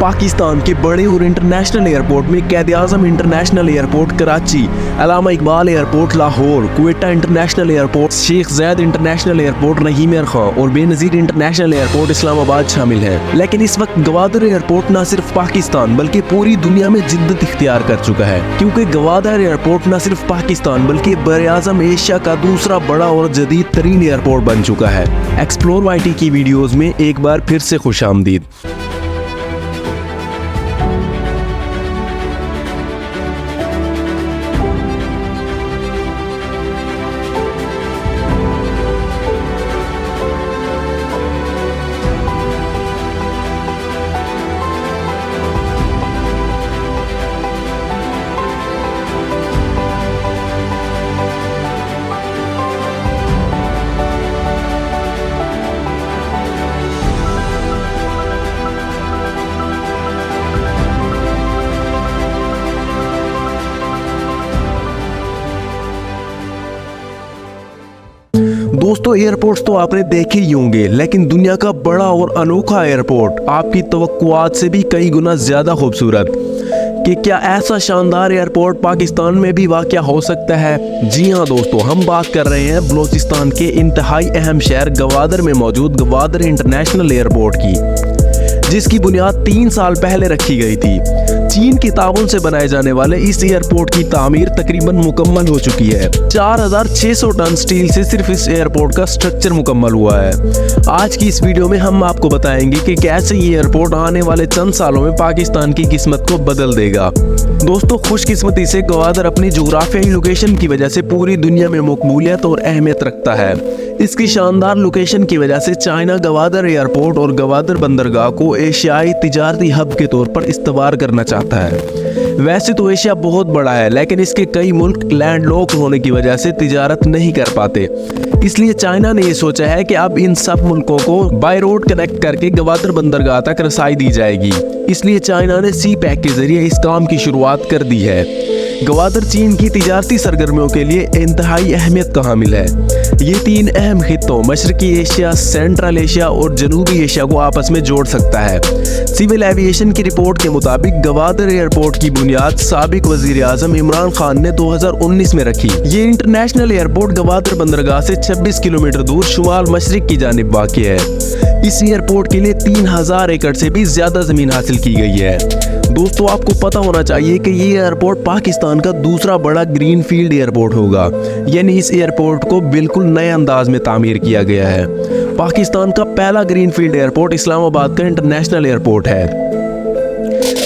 पाकिस्तान के बड़े और इंटरनेशनल एयरपोर्ट में Quaid-e-Azam international airport Karachi, Allama Iqbal airport Lahore, Quetta international airport, Sheikh Zayed international airport Rahim Yar Khan और बेनज़ीर इंटरनेशनल एयरपोर्ट इस्लामाबाद शामिल है। लेकिन इस वक्त गवादर एयरपोर्ट न सिर्फ पाकिस्तान बल्कि पूरी दुनिया में जिद्दत इख्तियार कर चुका है, क्योंकि गवादर एयरपोर्ट न सिर्फ पाकिस्तान बल्कि बर-ए-आज़म एशिया का दूसरा बड़ा और जदीद तरीन एयरपोर्ट बन चुका है। एक्सप्लोर वाईटी की वीडियोज में एक बार फिर से खुशामदीद। दोस्तों, एयरपोर्ट्स तो आपने देखे ही होंगे, लेकिन दुनिया का बड़ा और अनोखा एयरपोर्ट आपकी तवक्कुआत से भी कई गुना ज्यादा खूबसूरत। कि क्या ऐसा शानदार एयरपोर्ट पाकिस्तान में भी वाक़या हो सकता है? जी हाँ दोस्तों, हम बात कर रहे हैं बलोचिस्तान के इंतहाई अहम शहर गवादर में मौजूद गवादर इंटरनेशनल एयरपोर्ट की, जिसकी बुनियाद 3 साल पहले रखी गई थी। चीन की ताउन से बनाए जाने वाले इस एयरपोर्ट की तामीर तकरीबन मुकम्मल हो चुकी है। 4600 टन स्टील से सिर्फ इस एयरपोर्ट का स्ट्रक्चर मुकम्मल हुआ है। आज की इस वीडियो में हम आपको बताएंगे कि कैसे ये एयरपोर्ट आने वाले चंद सालों में पाकिस्तान की किस्मत को बदल देगा। दोस्तों, खुशकिस्मती से गवादर अपनी जोग्राफियाई लोकेशन की वजह से पूरी दुनिया में मकबूलियत और अहमियत रखता है। इसकी शानदार लोकेशन की वजह से चाइना गवादर एयरपोर्ट और गवादर बंदरगाह को एशियाई तिजारती हब के तौर पर इस्तेमाल करना चाहता है। वैसे तो एशिया बहुत बड़ा है, लेकिन इसके कई मुल्क लैंडलॉक होने की वजह से तिजारत नहीं कर पाते। इसलिए चाइना ने ये सोचा है कि अब इन सब मुल्कों को बाय रोड कनेक्ट करके गवादर बंदरगाह तक रसाई दी जाएगी। इसलिए चाइना ने सी पैक के जरिए इस काम की शुरुआत कर दी है। गवादर चीन की तिजारती सरगर्मियों के लिए इंतहाई अहमियत का हामिल है। ये 3 अहम खित्तों मशरकी एशिया, सेंट्रल एशिया और जनूबी एशिया को आपस में जोड़ सकता है। सिविल एविएशन की रिपोर्ट के मुताबिक गवादर एयरपोर्ट की बुनियाद साबिक वजीर आजम इमरान खान ने 2019 में रखी। ये इंटरनेशनल एयरपोर्ट गवादर बंदरगाह से 26 किलोमीटर दूर शुमाल मशरिक की जानिब वाक़ई है। इस एयरपोर्ट के लिए 3000 एकड़ से भी ज्यादा जमीन हासिल की गई है। दोस्तों, आपको पता होना चाहिए कि ये एयरपोर्ट पाकिस्तान का दूसरा बड़ा ग्रीन फील्ड एयरपोर्ट होगा, यानी इस एयरपोर्ट को बिल्कुल नए अंदाज में तामीर किया गया है। पाकिस्तान का पहला ग्रीन फील्ड एयरपोर्ट इस्लामाबाद का इंटरनेशनल एयरपोर्ट है।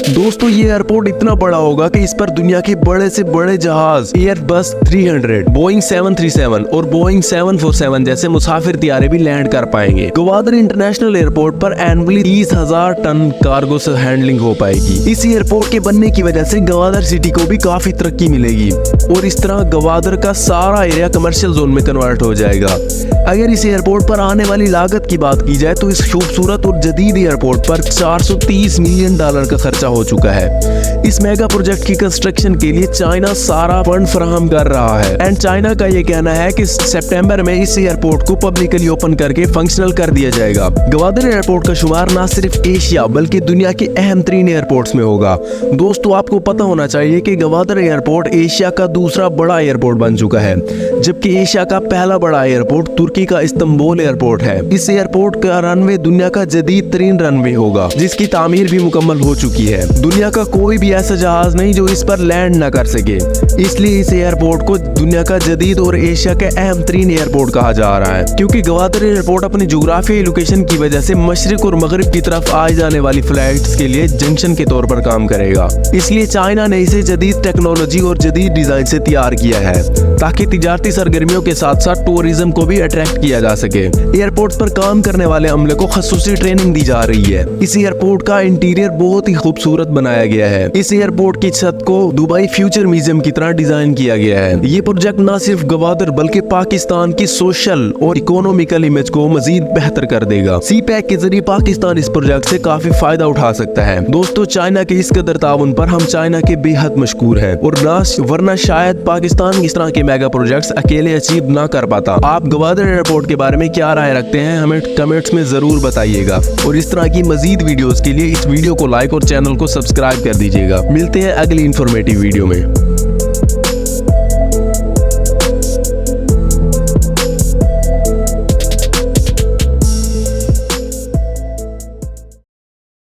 दोस्तों, ये एयरपोर्ट इतना बड़ा होगा कि इस पर दुनिया के बड़े से बड़े जहाज एयरबस 300, बोइंग 737 और बोइंग 747 जैसे मुसाफिर तियारे भी लैंड कर पाएंगे। गवादर इंटरनेशनल एयरपोर्ट पर एनुअली 30,000 टन कार्गो से हैंडलिंग हो पाएगी। इस एयरपोर्ट के बनने की वजह से गवादर सिटी को भी काफी तरक्की मिलेगी और इस तरह गवादर का सारा एरिया कमर्शियल जोन में कन्वर्ट हो जाएगा। अगर इस एयरपोर्ट पर आने वाली लागत की बात की जाए तो इस खूबसूरत और जदीद एयरपोर्ट पर $430 मिलियन का खर्चा हो चुका है। इस मेगा प्रोजेक्ट की कंस्ट्रक्शन के लिए चाइना सारा फंड फराहम कर रहा है एंड चाइना का ये कहना है कि सितंबर में इस एयरपोर्ट को पब्लिकली ओपन करके फंक्शनल कर दिया जाएगा। गवादर एयरपोर्ट का शुमार न सिर्फ एशिया बल्कि दुनिया के अहम 3 एयरपोर्ट्स में होगा। दोस्तों, आपको पता होना चाहिए कि गवादर एयरपोर्ट एशिया का दूसरा बड़ा एयरपोर्ट बन चुका है, जबकि एशिया का पहला बड़ा एयरपोर्ट तुर्की का इस्तांबुल एयरपोर्ट है। इस एयरपोर्ट का रनवे दुनिया का जदीद तरीन रनवे होगा, जिसकी तामीर भी मुकम्मल हो चुकी है। दुनिया का कोई भी ऐसा जहाज नहीं जो इस पर लैंड न कर सके, इसलिए इस एयरपोर्ट को दुनिया का जदीद और एशिया के अहम तरीन एयरपोर्ट कहा जा रहा है, क्योंकि गवादर एयरपोर्ट अपनी जोग्राफियाई लोकेशन की वजह से मशरिक और मगरिब की तरफ आए जाने वाली फ्लाइट्स के लिए जंक्शन के तौर पर काम करेगा। इसलिए चाइना ने इसे जदीद टेक्नोलॉजी और जदीद डिजाइन से तैयार किया है, ताकि तिजारती सरगर्मियों के साथ साथ टूरिज्म को भी अट्रैक्ट किया जा सके। एयरपोर्ट पर काम करने वाले अमले को खसूसी ट्रेनिंग दी जा रही है। इस एयरपोर्ट का इंटीरियर बहुत ही खूबसूरत खूबसूरत बनाया गया है। इस एयरपोर्ट की छत को दुबई फ्यूचर म्यूजियम की तरह डिजाइन किया गया है। ये प्रोजेक्ट न सिर्फ गवादर बल्कि पाकिस्तान की सोशल और इकोनॉमिकल इमेज को मजीद बेहतर कर देगा। सी पैक के जरिए पाकिस्तान इस प्रोजेक्ट से काफी फायदा उठा सकता है। दोस्तों, चाइना के इस कदर ताउन पर हम चाइना के बेहद मशकूर हैं और वरना शायद पाकिस्तान इस तरह के मेगा प्रोजेक्ट्स अकेले अचीव ना कर पाता। आप गवादर एयरपोर्ट के बारे में क्या राय रखते हैं, हमें कमेंट्स में जरूर बताइएगा। और इस तरह की मजीद वीडियोस के लिए इस वीडियो को लाइक और चैनल को सब्सक्राइब कर दीजिएगा। मिलते हैं अगली इंफॉर्मेटिव वीडियो में।